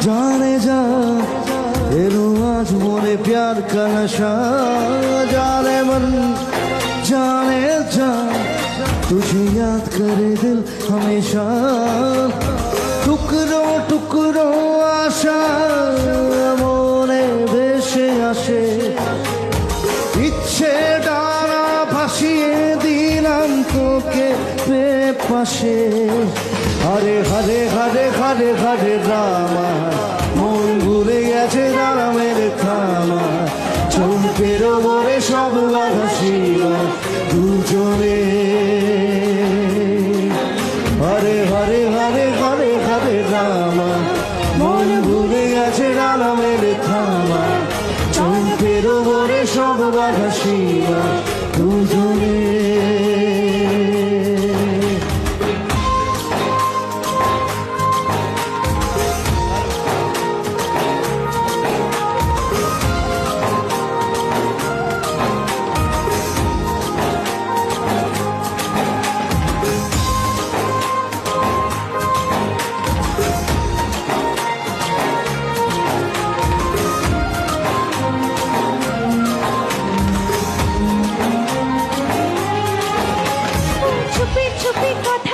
जाने जा तेरू आज मोरे प्यार का नशा जाने मन जाने जा तुझे याद करे दिल हमेशा टुकड़ों टुकड़ों आशा मोरे भेसे आसे इच्छे डाना भासिए दिलाम तोके पाशे हरे हरे हरे हरे हरे रामा मन भूले गेছে রামের থামা চোখের ওপরে সব বাধা ছিল দুজনে হরে হরে হরে হরে হরে রামা মন ভুলে গেছে রামের থামা চোখের ওপরে সব বাধা ছিল